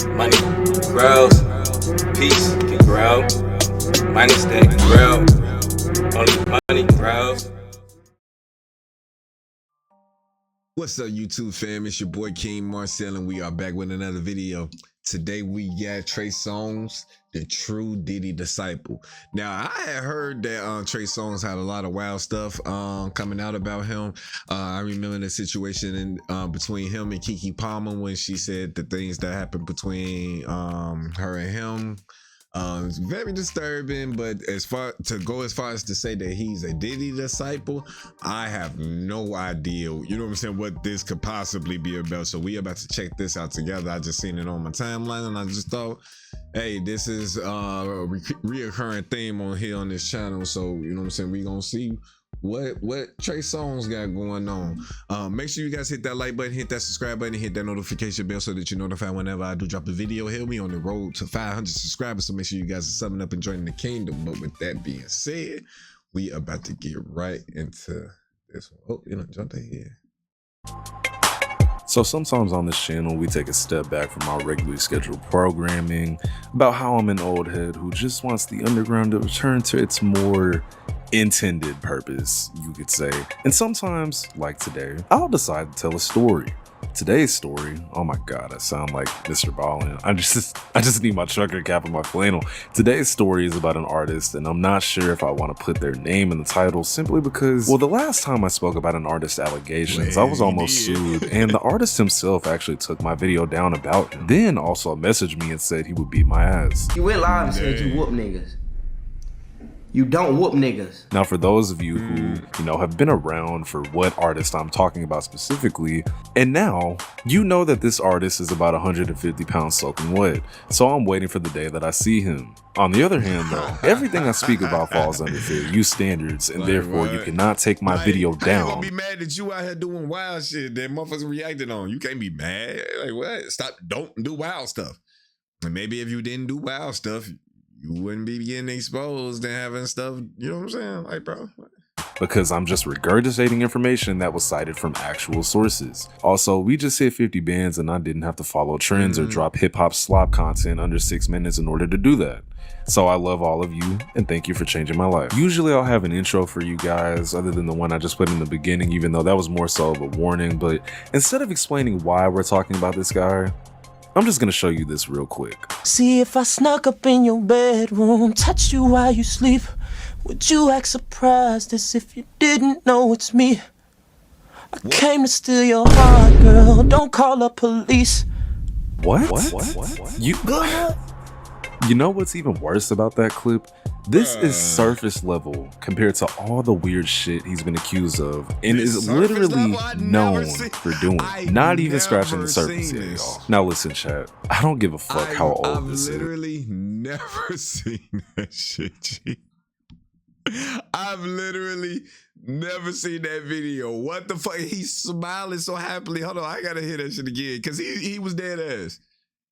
Money grows, peace can grow. Money stay grow, only money grows. What's up, YouTube fam? It's your boy KingMarcell, and we are back with another video. Today we got Trey Songz, the true Diddy disciple. Now I had heard that Trey Songz had a lot of wild stuff coming out about him. I remember the situation in between him and Keke Palmer when she said the things that happened between her and him. It's very disturbing, but as far as to say that he's a Diddy disciple, I have no idea, you know what I'm saying, what this could possibly be about. So we about to check this out together. I just seen it on my timeline and I just thought, hey, this is a reoccurring theme on here on this channel. So you know what I'm saying, we gonna see what Trey Songz got going on. Make sure you guys hit that like button, hit that subscribe button, and hit that notification bell so that you're notified whenever I do drop a video. Help me on the road to 500 subscribers, so make sure you guys are summing up and joining the kingdom. But with that being said, we about to get right into this one. Oh, you know, jump ahead. So sometimes on this channel, we take a step back from our regularly scheduled programming about how I'm an old head who just wants the underground to return to its more intended purpose, you could say. And sometimes, like today, I'll decide to tell a story. Today's story, oh my god, I sound like Mr. Ballin. I just need my trucker cap and my flannel. Today's story is about an artist, and I'm not sure if I want to put their name in the title simply because, well, the last time I spoke about an artist's allegations, I was almost sued, and the artist himself actually took my video down about him. Then also messaged me and said he would beat my ass. You went live and said you whoop niggas. You don't whoop niggas. Now, for those of you who, you know, have been around for what artist I'm talking about specifically, and now you know that this artist is about 150 pounds soaking wet. So I'm waiting for the day that I see him. On the other hand, though, everything I speak about falls under fair use standards, and therefore you cannot take my video down. I ain't gonna be mad that you out here doing wild shit that motherfuckers reacted on. You can't be mad. Like, what? Stop. Don't do wild stuff. And maybe if you didn't do wild stuff, you wouldn't be getting exposed and having stuff, you know what I'm saying? Like, bro. Because I'm just regurgitating information that was cited from actual sources. Also, we just hit 50 bands and I didn't have to follow trends or drop hip-hop slop content under 6 minutes in order to do that. So I love all of you and thank you for changing my life. Usually I'll have an intro for you guys other than the one I just put in the beginning, even though that was more so of a warning. But instead of explaining why we're talking about this guy, I'm just gonna show you this real quick. See, if I snuck up in your bedroom, touched you while you sleep, would you act surprised as if you didn't know it's me? I came to steal your heart, girl, don't call the police. What? You know what's even worse about that clip? This is surface level compared to all the weird shit he's been accused of and is literally known for doing. Not even scratching the surface yet, y'all. Now listen, chat. I don't give a fuck how old this is. I've literally never seen that shit, G. I've literally never seen that video. What the fuck? He's smiling so happily. Hold on, I gotta hear that shit again. Cause he was dead ass.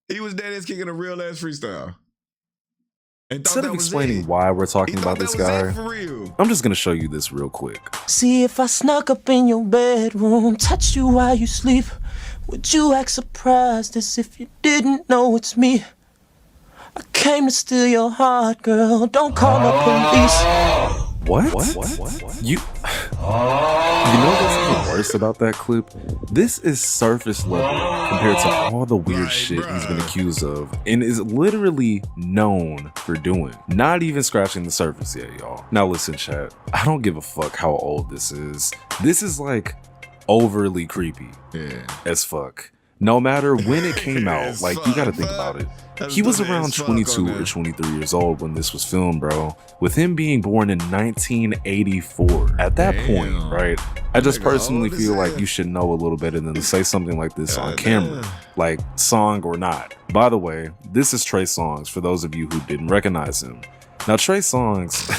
He was dead ass kicking a real ass freestyle. Instead of explaining why we're talking about this guy, I'm just gonna show you this real quick. See, if I snuck up in your bedroom, touched you while you sleep, would you act surprised as if you didn't know it's me? I came to steal your heart, girl, don't call the police. What? You know what's even worse about that clip? This is surface level compared to all the weird shit he's been accused of and is literally known for doing. Not even scratching the surface yet, y'all. Now listen, chat. I don't give a fuck how old this is. This is like overly creepy as fuck. No matter when it came out, like, you gotta think about it. He was around 22 or 23 years old when this was filmed, bro. With him being born in 1984. At that point, right, I just personally feel like you should know a little better than to say something like this on camera. Like, song or not. By the way, this is Trey Songz for those of you who didn't recognize him. Now, Trey Songz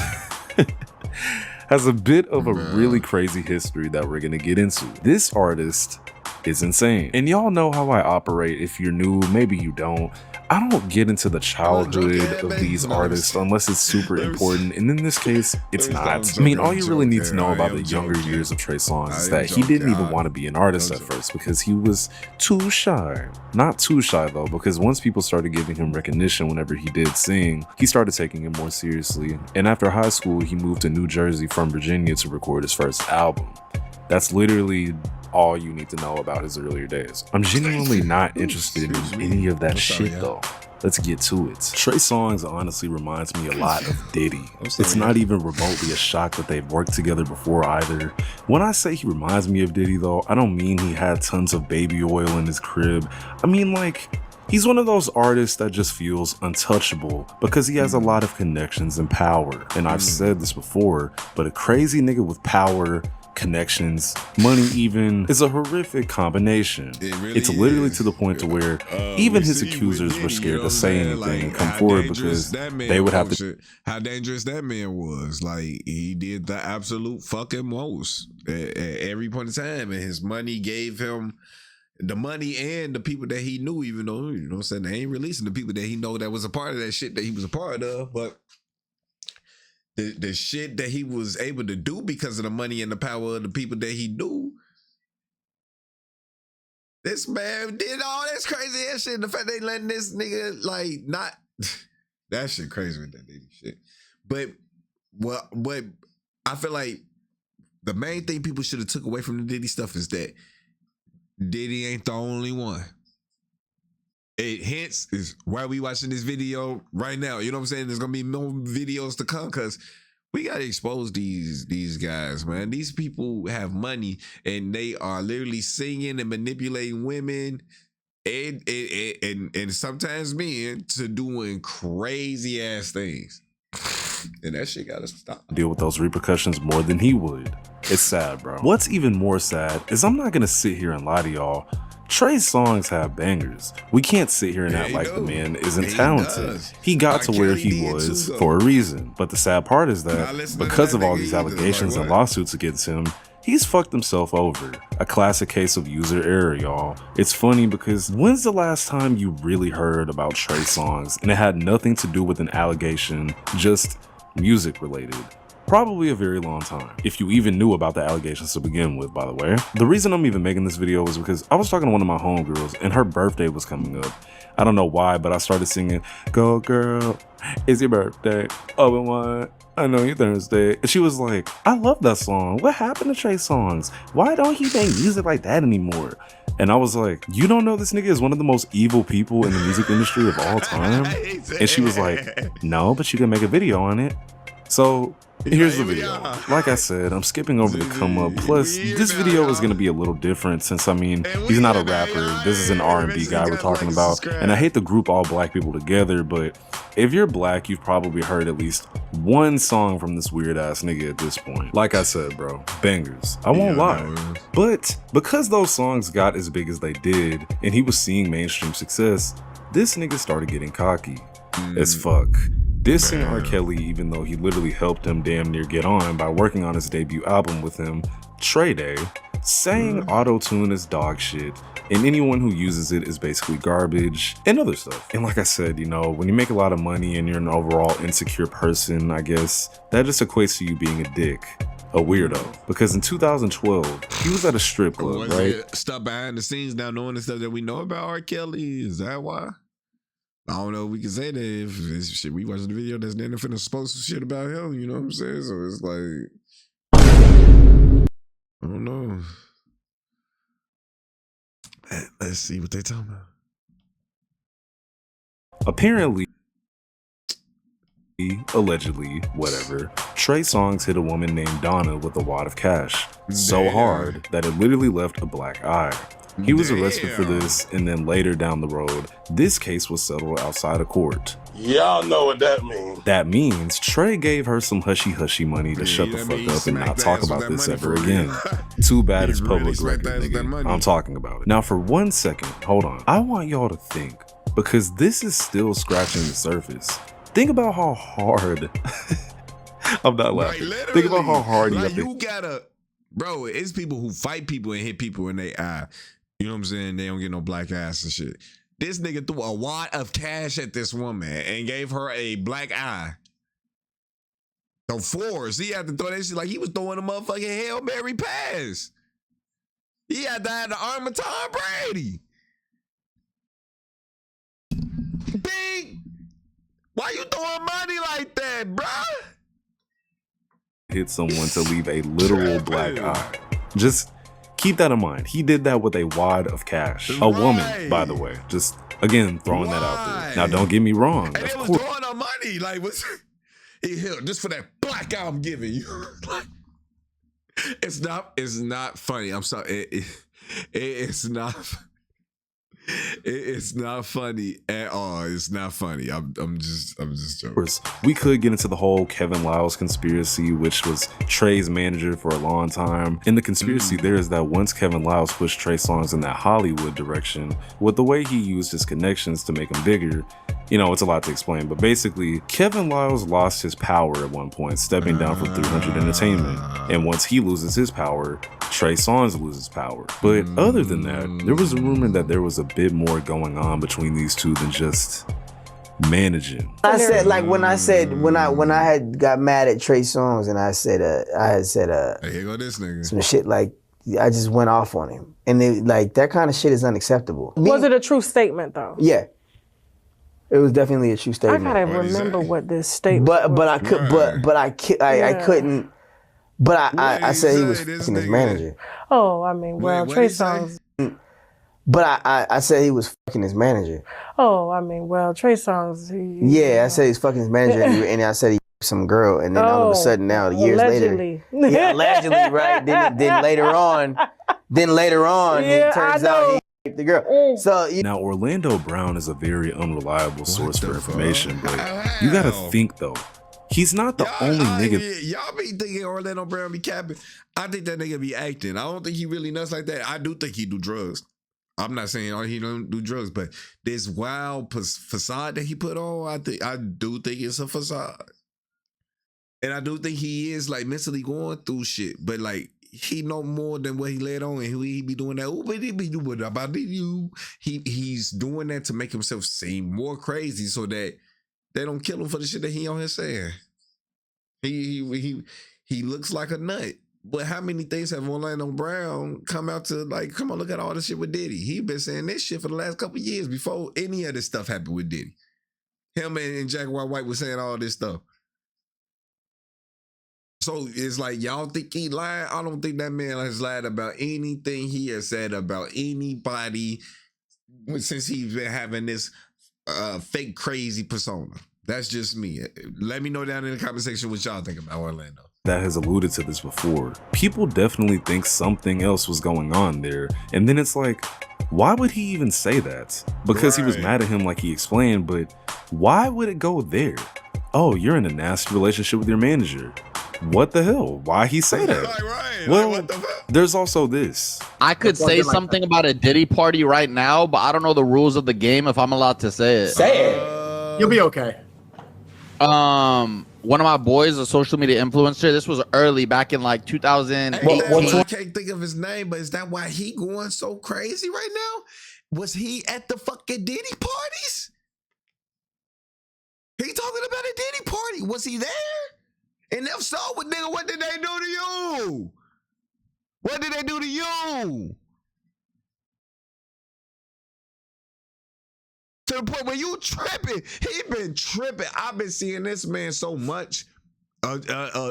has a bit of a really crazy history that we're gonna get into. This artist is insane. And y'all know how I operate. If you're new, maybe you don't. I don't get into the childhood of these artists unless it's super important, and in this case, it's not. I mean, all you really need to know about the younger years of Trey Songz is that he didn't even want to be an artist at first because he was too shy. Not too shy though, because once people started giving him recognition whenever he did sing, he started taking it more seriously. And after high school, he moved to New Jersey from Virginia to record his first album. That's literally all you need to know about his earlier days. I'm genuinely not interested in any of that shit though. Let's get to it. Trey Songz honestly reminds me a lot of Diddy. It's not even remotely a shock that they've worked together before either. When I say he reminds me of Diddy though, I don't mean he had tons of baby oil in his crib. I mean like, he's one of those artists that just feels untouchable because he has a lot of connections and power. And I've said this before, but a crazy nigga with power, connections, money even, is a horrific combination. It's literally to the point to where even his accusers were scared to say anything and come forward because they would have to. How dangerous that man was. Like, he did the absolute fucking most at every point in time, and his money gave him the money and the people that he knew, even though, you know what I'm saying, they ain't releasing the people that he know that was a part of that shit that he was a part of, but the shit that he was able to do because of the money and the power of the people that he knew. This man did all this crazy ass shit. The fact they letting this nigga like not that shit crazy with that Diddy shit. But what I feel like the main thing people should have took away from the Diddy stuff is that Diddy ain't the only one. It hence is why we watching this video right now. You know what I'm saying? There's gonna be more videos to come because we gotta expose these guys, man. These people have money and they are literally singing and manipulating women and sometimes men to doing crazy ass things. And that shit gotta stop. Deal with those repercussions more than he would. It's sad, bro. What's even more sad is I'm not gonna sit here and lie to y'all. Trey's songs have bangers. We can't sit here and act like the man isn't talented. He got to where he was for a reason. But the sad part is that because of all these allegations and lawsuits against him, he's fucked himself over. A classic case of user error, y'all. It's funny because when's the last time you really heard about Trey Songz and it had nothing to do with an allegation, just music related? Probably a very long time, if you even knew about the allegations to begin with, by the way. The reason I'm even making this video is because I was talking to one of my homegirls and her birthday was coming up. I don't know why, but I started singing, "Go girl, it's your birthday, open wide, I know you Thursday." And she was like, "I love that song. What happened to Trey Songz? Why don't he make music like that anymore?" And I was like, "You don't know this nigga is one of the most evil people in the music industry of all time?" And she was like, "No, but you can make a video on it." So here's the video. Like I said, I'm skipping over the come up. Plus, this video is going to be a little different since, I mean, he's not a rapper. This is an R&B guy we're talking about. And I hate to group all black people together, but if you're black, you've probably heard at least one song from this weird ass nigga at this point. Like I said, bro, bangers. I won't lie. But because those songs got as big as they did, and he was seeing mainstream success, this nigga started getting cocky as fuck. Dissing R. Kelly, even though he literally helped him damn near get on by working on his debut album with him, Trey Day, saying auto-tune is dog shit, and anyone who uses it is basically garbage, and other stuff. And like I said, you know, when you make a lot of money and you're an overall insecure person, I guess, that just equates to you being a dick. A weirdo. Because in 2012, he was at a strip club, right? Stuff behind the scenes now, knowing the stuff that we know about R. Kelly, is that why? I don't know if we can say that if it's shit we watched the video that's then finna supposed to shit about him, you know what I'm saying? So it's like, I don't know. Let's see what they talking about. Apparently, allegedly, whatever, Trey Songz hit a woman named Donna with a wad of cash so hard that it literally left a black eye. He was arrested for this, and then later down the road, this case was settled outside of court. Y'all know what that means. That means Trey gave her some hushy-hushy money to shut the fuck up and not talk about this ever again. Too bad it's public record, nigga. I'm talking about it. Now for 1 second, hold on. I want y'all to think, because this is still scratching the surface. Think about how hard... I'm not laughing. Think about how hard you gotta... Bro, it's people who fight people and hit people in their eye. You know what I'm saying? They don't get no black ass and shit. This nigga threw a wad of cash at this woman and gave her a black eye. The force. He had to throw that shit like he was throwing a motherfucking Hail Mary pass. He had to have the arm of Tom Brady. Big. Why you throwing money like that, bruh? Hit someone to leave a literal black eye. Just keep that in mind. He did that with a wad of cash. A woman, by the way. Just, again, throwing that out there. Now, don't get me wrong. And they was throwing her money. Like, what's... just for that black eye I'm giving you. It's not funny. I'm sorry. It's not. It's not funny at all. It's not funny. I'm just joking. We could get into the whole Kevin Lyles conspiracy, which was Trey's manager for a long time. And the conspiracy there is that once Kevin Lyles pushed Trey Songz in that Hollywood direction, with the way he used his connections to make him bigger, you know, it's a lot to explain. But basically, Kevin Lyles lost his power at one point, stepping down from 300 Entertainment. And once he loses his power, Trey Songz loses power. But other than that, there was a rumor that there was a bit more going on between these two than just managing. I said, like, when I had got mad at Trey Songz and I had said hey, here go this nigga. some shit, like, I just went off on him. And it, like, that kind of shit is unacceptable. Was it a true statement though? Yeah. It was definitely a true statement. I gotta remember what this statement but I could I couldn't. But I said he was fucking his manager. Oh, I mean, well, Trey Songz. But I said he was fucking his manager. Oh, I mean, well, Trey Songz. Yeah, I said he's fucking his manager, and I said he some girl, and then all of a sudden now, years allegedly. later, yeah, allegedly, right? Then later on, it turns out he raped the girl. So now Orlando Brown is a very unreliable source for information, but you gotta think though. He's not the only nigga. Y'all be thinking Orlando Brown be capping. I think that nigga be acting. I don't think he really nuts like that. I do think he do drugs. I'm not saying he don't do drugs, but this wild facade that he put on, I do think it's a facade. And I do think he is like mentally going through shit, but like he know more than what he let on, and he be doing that. Oh, but he be doing about you. He's doing that to make himself seem more crazy so that they don't kill him for the shit that he on here saying. He looks like a nut. But how many things have Orlando Brown come out to like, come on, look at all this shit with Diddy. He been saying this shit for the last couple of years before any of this stuff happened with Diddy. Him and Jaguar White was saying all this stuff. So it's like, y'all think he lied? I don't think that man has lied about anything he has said about anybody since he's been having this fake crazy persona. That's just me. Let me know down in the comment section what y'all think about Orlando. That has alluded to this before. People definitely think something else was going on there. And then it's like, why would he even say that? Because he was mad at him like he explained, but why would it go there? Oh, you're in a nasty relationship with your manager. What the hell? Why he say that? Well, there's also this. I could say something about a Diddy party right now, but I don't know the rules of the game if I'm allowed to say it. Say it. You'll be okay. One of my boys, a social media influencer, this was early back in like 2018. I can't think of his name, but is that why he going so crazy right now? Was he at the fucking Diddy parties? He talking about a Diddy party. Was he there? And if so, what did they do to you? What did they do to you? To the point where you tripping. He been tripping. I've been seeing this man so much.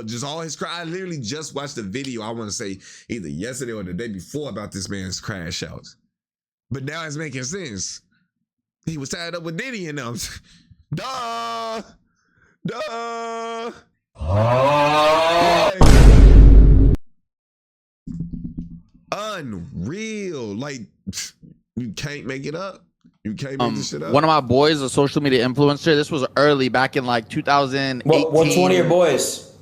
Just all his cry. I literally just watched the video, I want to say either yesterday or the day before, about this man's crash outs. But now it's making sense. He was tied up with Diddy and them. Duh. Unreal. Like, you can't make it up. You can't make this shit up. One of my boys, a social media influencer, this was early back in like 2018. What's one of your boys?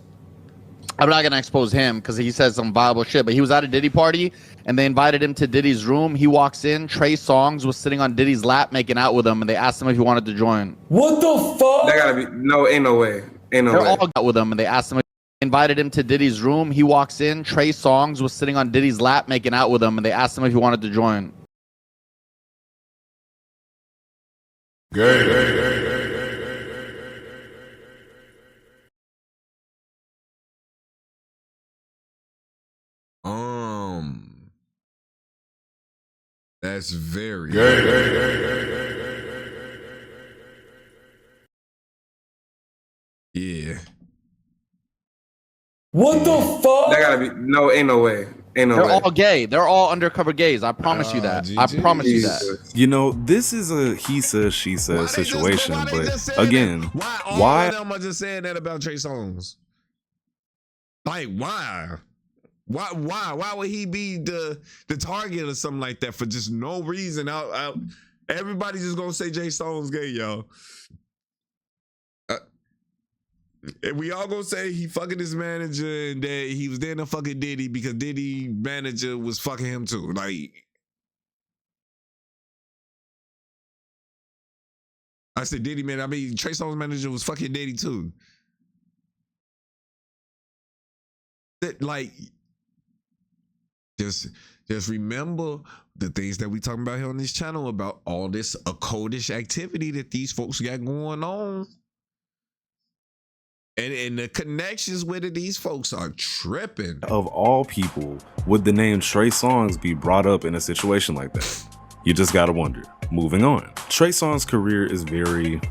I'm not gonna expose him because he said some viable shit, but he was at a Diddy party and they invited him to Diddy's room. He walks in, Trey Songz was sitting on Diddy's lap making out with him, and they asked him if he wanted to join. What the fuck? That gotta be no, ain't no way. They're all out with him, and they asked him if he invited him to Diddy's room. He walks in, Trey Songz was sitting on Diddy's lap making out with him, and they asked him if he wanted to join. That's very yeah. What the fuck? That gotta be no. Ain't no way. Ain't no They're way. all gay. They're all undercover gays. I promise you that. I promise you that. Jesus. You know, this is a he says, she says situation, but again, Why all of them are just saying that about Trey Songz? Like, why? Why would he be the target or something like that for just no reason? Everybody's just gonna say Trey Songz gay, y'all. And we all gonna say he fucking his manager and that he was there to fucking Diddy because Diddy manager was fucking him too. Like, I said Diddy man. I mean Trey Songz manager was fucking Diddy too. That like, just remember the things that we talking about here on this channel about all this occultish activity that these folks got going on. And the connections with it, these folks are tripping. of all people, would the name Trey Songz be brought up in a situation like that? You just gotta wonder. Moving on. Trey Songz' career is very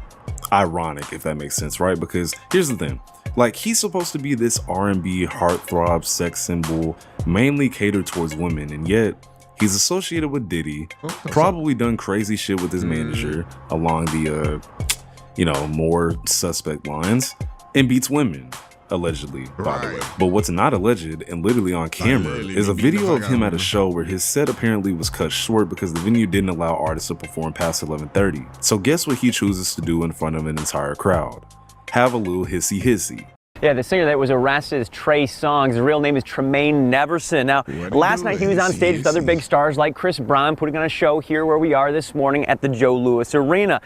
ironic, if that makes sense, right? Because here's the thing. Like, he's supposed to be this R&B heartthrob sex symbol, mainly catered towards women, and yet he's associated with Diddy, probably done crazy shit with his manager along the, more suspect lines, and beats women, allegedly, by the way. But what's not alleged and literally on camera is a video of him at a show where his set apparently was cut short because the venue didn't allow artists to perform past 11:30. So guess what he chooses to do in front of an entire crowd? Have a little hissy hissy. Yeah, the singer that was arrested is Trey Songz. His real name is Tremaine Neverson. Now, last night he was on stage with other big stars like Chris Brown, putting on a show here where we are this morning at the Joe Louis Arena.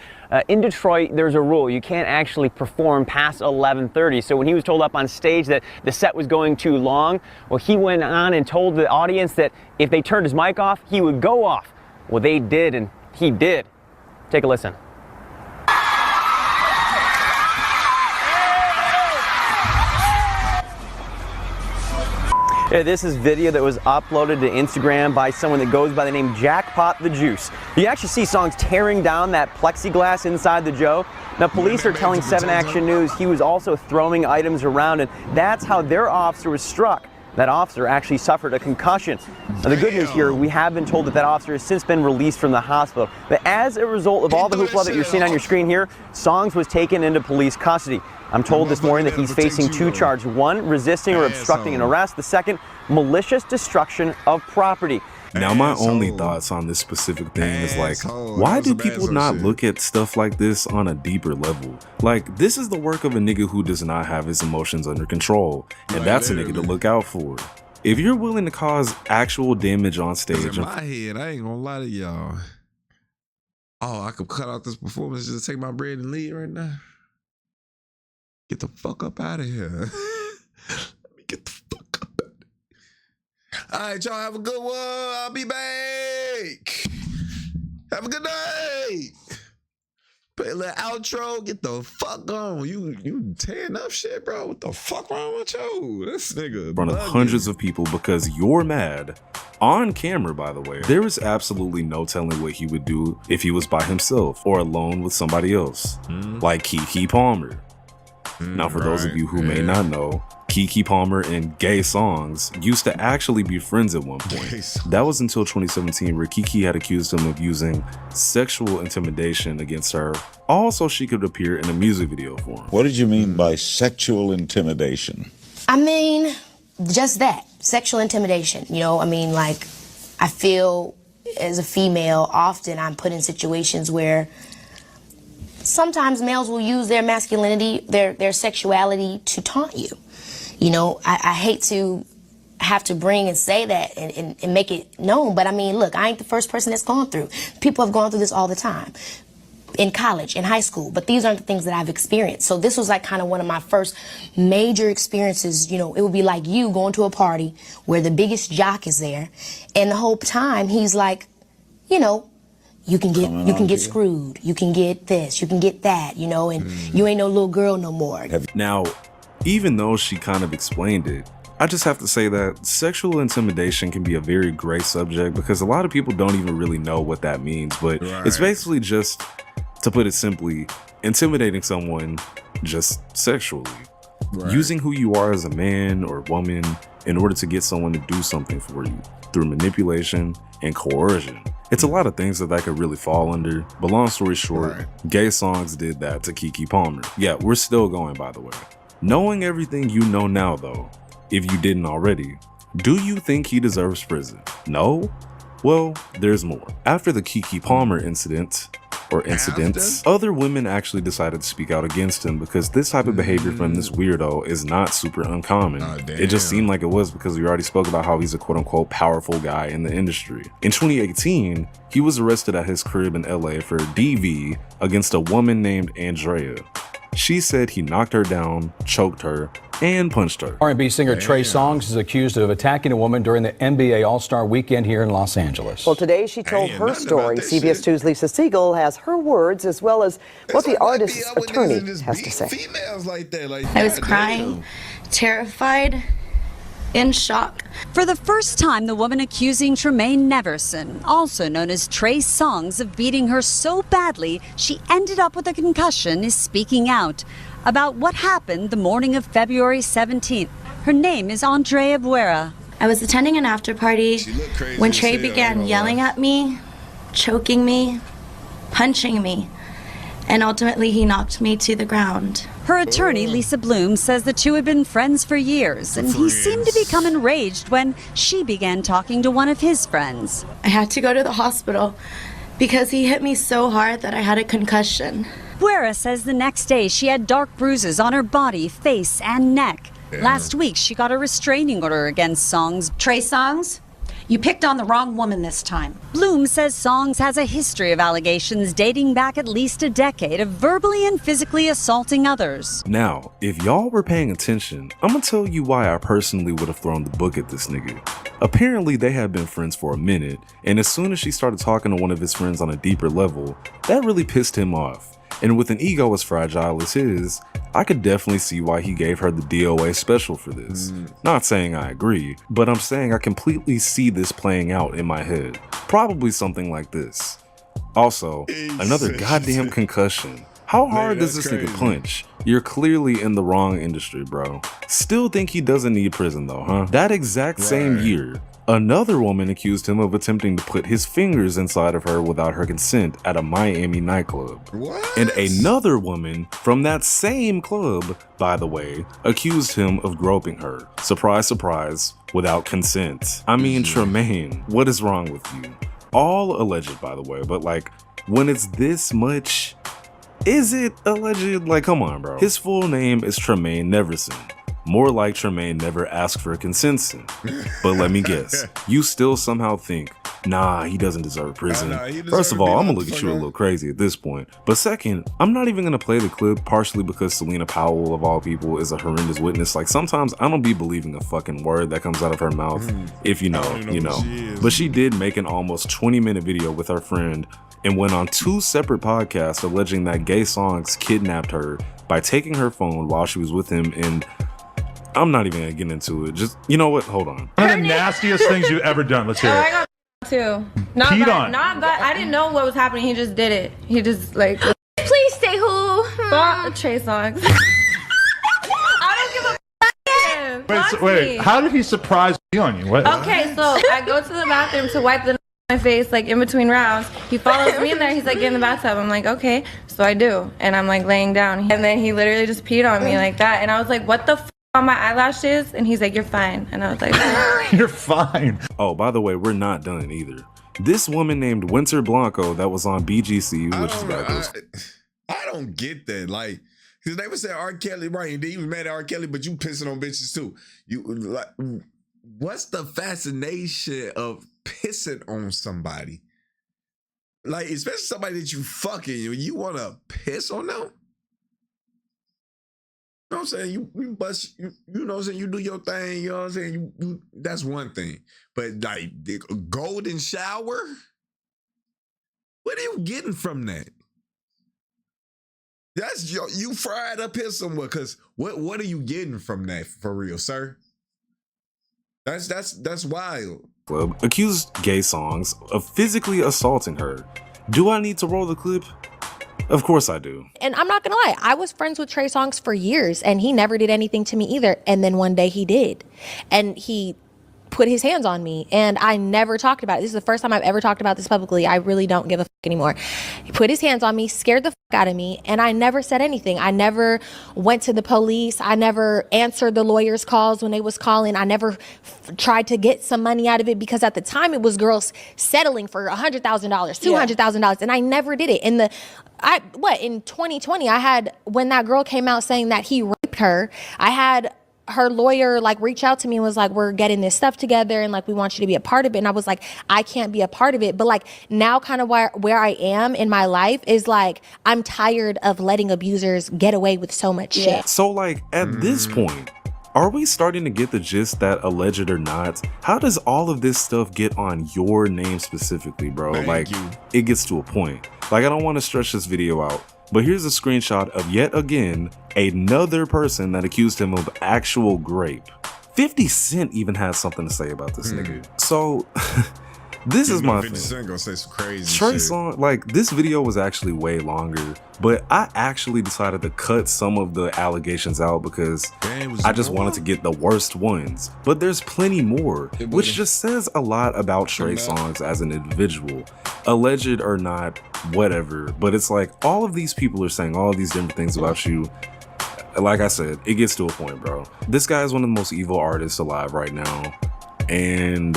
In Detroit, there's a rule. You can't actually perform past 11:30. So when he was told up on stage that the set was going too long, well, he went on and told the audience that if they turned his mic off, he would go off. Well, they did, and he did. Take a listen. Yeah, this is video that was uploaded to Instagram by someone that goes by the name Jackpot the Juice. You actually see Songz tearing down that plexiglass inside the Joe. Now, police are telling 7 Action News he was also throwing items around, and that's how their officer was struck. That officer actually suffered a concussion. Now, the good news here, we have been told that that officer has since been released from the hospital. But as a result of all the hoopla that you're seeing on your screen here, Songz was taken into police custody. I'm told this morning that he's facing 2 charges. 1, resisting or obstructing an arrest. The second, malicious destruction of property. Now, my only thoughts on this specific thing is like, why do people not look at stuff like this on a deeper level? Like, this is the work of a nigga who does not have his emotions under control, and that's a nigga to look out for. If you're willing to cause actual damage on stage, in my head, I ain't gonna lie to y'all. Oh, I could cut out this performance just take my bread and leave right now. Get the fuck up out of here. Let me get the fuck up out of here. All right, y'all have a good one. I'll be back. Have a good night. Play a little outro. Get the fuck on. You tearing up shit, bro. What the fuck wrong with you? This nigga in front of bugging. hundreds of people because you're mad. On camera, by the way. There is absolutely no telling what he would do if he was by himself or alone with somebody else. Like Keke Palmer. Now, for those of you who may not know, Keke Palmer and Gay Songz used to actually be friends at one point. That was until 2017, where Keke had accused him of using sexual intimidation against her, all so she could appear in a music video for him. What did you mean by sexual intimidation? I mean, just that, sexual intimidation. You know, I mean, like, I feel as a female, often I'm put in situations where sometimes males will use their masculinity, their sexuality to taunt you. You know, I hate to have to bring and say that and make it known, but I mean, look, I ain't the first person that's gone through. People have gone through this all the time. In college, in high school, but these aren't the things that I've experienced. So this was like kind of one of my first major experiences. You know, it would be like you going to a party where the biggest jock is there, and the whole time he's like, you know, you can get screwed, you can get this, you can get that, you know, and you ain't no little girl no more. Now, even though she kind of explained it, I just have to say that sexual intimidation can be a very gray subject because a lot of people don't even really know what that means, but it's basically just, to put it simply, intimidating someone just sexually. Using who you are as a man or woman in order to get someone to do something for you through manipulation and coercion. It's a lot of things that could really fall under, but long story short, Gay Songs did that to Keke Palmer. Yeah, we're still going, by the way. Knowing everything you know now though, if you didn't already, do you think he deserves prison? No? Well, there's more. After the Keke Palmer incident, or incidents, other women actually decided to speak out against him because this type of behavior from this weirdo is not super uncommon. It just seemed like it was because we already spoke about how he's a quote-unquote powerful guy in the industry. In 2018, he was arrested at his crib in LA for DV against a woman named Andrea. She said he knocked her down, choked her, and punched her. R&B singer Trey Songz is accused of attacking a woman during the NBA All-Star Weekend here in Los Angeles. Well, today she told her story. CBS 2's Lisa Siegel has her words as well as what the artist's attorney has to say. I was crying, terrified, in shock. For the first time, the woman accusing Tremaine Neverson, also known as Trey Songz, of beating her so badly she ended up with a concussion, is speaking out about what happened the morning of February 17th. Her name is Andrea Buera. I was attending an after party when Trey began yelling at me, choking me, punching me, and ultimately he knocked me to the ground. Her attorney, Lisa Bloom, says the two had been friends for years, and he seemed to become enraged when she began talking to one of his friends. I had to go to the hospital because he hit me so hard that I had a concussion. Buera says the next day she had dark bruises on her body, face, and neck. Last week, she got a restraining order against Songz. Trey Songz, you picked on the wrong woman this time. Bloom says Songz has a history of allegations dating back at least a decade of verbally and physically assaulting others. Now, if y'all were paying attention, I'm gonna tell you why I personally would have thrown the book at this nigga. Apparently, they had been friends for a minute, and as soon as she started talking to one of his friends on a deeper level, that really pissed him off. And with an ego as fragile as his, I could definitely see why he gave her the DOA special for this. Not saying I agree, but I'm saying I completely see this playing out in my head. Probably something like this. Also, another goddamn concussion. How hard does this nigga punch? You're clearly in the wrong industry, bro. Still think he doesn't need prison though, huh? That exact same year, another woman accused him of attempting to put his fingers inside of her without her consent at a Miami nightclub. And another woman from that same club, by the way, accused him of groping her. Surprise, surprise, without consent. I mean, Tremaine, what is wrong with you? All alleged, by the way, but like, when it's this much, is it alleged? Like, come on, bro. His full name is Tremaine Neverson. More like Tremaine never asked for a consent. But let me guess, you still somehow think, nah, he doesn't deserve prison. First of all, I'm gonna look at you a little crazy at this point. But second, I'm not even gonna play the clip partially because Selena Powell, of all people, is a horrendous witness. Like, sometimes I don't be believing a fucking word that comes out of her mouth. If you know, you know. But she did make an almost 20-minute video with her friend and went on 2 separate podcasts alleging that Gay Songz kidnapped her by taking her phone while she was with him, and I'm not even gonna get into it. Just, you know what? Hold on. One of the nastiest things you've ever done. Let's hear it. I got too. Not Peed bad, on. not bad. I didn't know what was happening. He just did it. He just like. Please say who? Fuck Trey Songz. I don't give a Wait, how did he surprise me on you? What? Okay, so I go to the bathroom to wipe the my face like in between rounds. He follows me in there. He's like, get in the bathtub. I'm like, okay. So I do, and I'm like laying down, and then he literally just peed on me like that, and I was like, what the on my eyelashes? And he's like, you're fine. And I was like, you're fine. Oh, by the way, we're not done either. This woman named Winter Blanco that was on BGC, which is about this. I don't get that. Like, because they would say R. Kelly, right? And then you was mad at R. Kelly, but you pissing on bitches too. You like, what's the fascination of pissing on somebody? Like, especially somebody that you fucking, you want to piss on them? You know what I'm saying? You bust, you know what I'm saying? You do your thing, you know what I'm saying? You that's one thing. But like the golden shower? What are you getting from that? That's you fried up here somewhere. Cause what are you getting from that for real, sir? That's wild. Club accused Gay Songs of physically assaulting her. Do I need to roll the clip? Of course I do. And I'm not gonna lie, I was friends with Trey Songz for years and he never did anything to me either. And then one day he did. And he put his hands on me and I never talked about it. This is the first time I've ever talked about this publicly. I really don't give a fuck anymore. He put his hands on me, scared the fuck out of me, and I never said anything. I never went to the police. I never answered the lawyers' calls when they was calling. I never tried to get some money out of it because at the time it was girls settling for $100,000, $200,000, and I never did it. In 2020, I had, when that girl came out saying that he raped her, I had her lawyer like reach out to me and was like, we're getting this stuff together and like we want you to be a part of it. And I was like, I can't be a part of it. But like now kind of where I am in my life is like I'm tired of letting abusers get away with so much shit. So like at this point, are we starting to get the gist that alleged or not, how does all of this stuff get on your name specifically, bro? It gets to a point. Like I don't want to stretch this video out, but here's a screenshot of yet again another person that accused him of actual rape. 50 Cent even has something to say about this nigga. So this is my 50 Cent gonna say some crazy Trey shit. Songz, like this video was actually way longer, but I actually decided to cut some of the allegations out because I just wanted to get the worst ones. But there's plenty more, which just says a lot about Trey Songz as an individual. Alleged or not, whatever. But it's like all of these people are saying all of these different things about you. Like I said, it gets to a point, bro. This guy is one of the most evil artists alive right now. And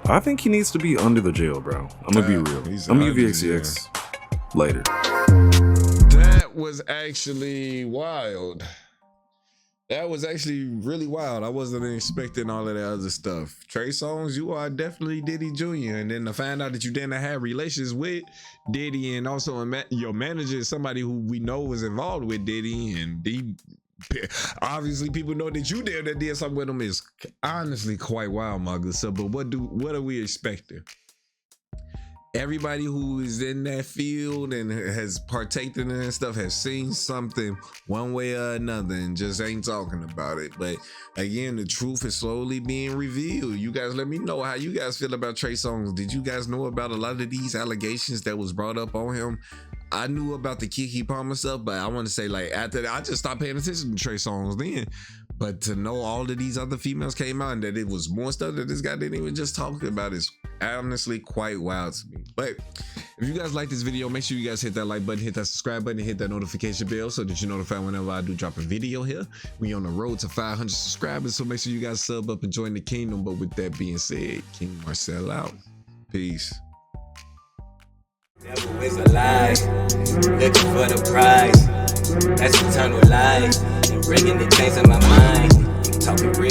I think he needs to be under the jail, bro. I'm gonna be real. I'm gonna give you XCX later. That was actually wild. That was actually really wild. I wasn't expecting all of that other stuff. Trey Songz, you are definitely Diddy Jr. And then to find out that you didn't have relations with Diddy and also your manager is somebody who we know was involved with Diddy, and obviously people know that you that did something with him is honestly quite wild, my good sir. But what are we expecting? Everybody who is in that field and has partaken in that stuff has seen something one way or another and just ain't talking about it. But again, the truth is slowly being revealed. You guys let me know how you guys feel about Trey Songz. Did you guys know about a lot of these allegations that was brought up on him? I knew about the Keke Palmer stuff, but I want to say like after that, I just stopped paying attention to Trey Songz then. But to know all of these other females came out and that it was more stuff that this guy didn't even just talk about is honestly quite wild to me. But if you guys like this video, make sure you guys hit that like button, hit that subscribe button, and hit that notification bell so that you're notified whenever I do drop a video here. We on the road to 500 subscribers, so make sure you guys sub up and join the kingdom. But with that being said, KingMarcell out. Peace. Devil is alive, looking for the prize. That's eternal life, and bringing the chains in my mind. I'm talking real.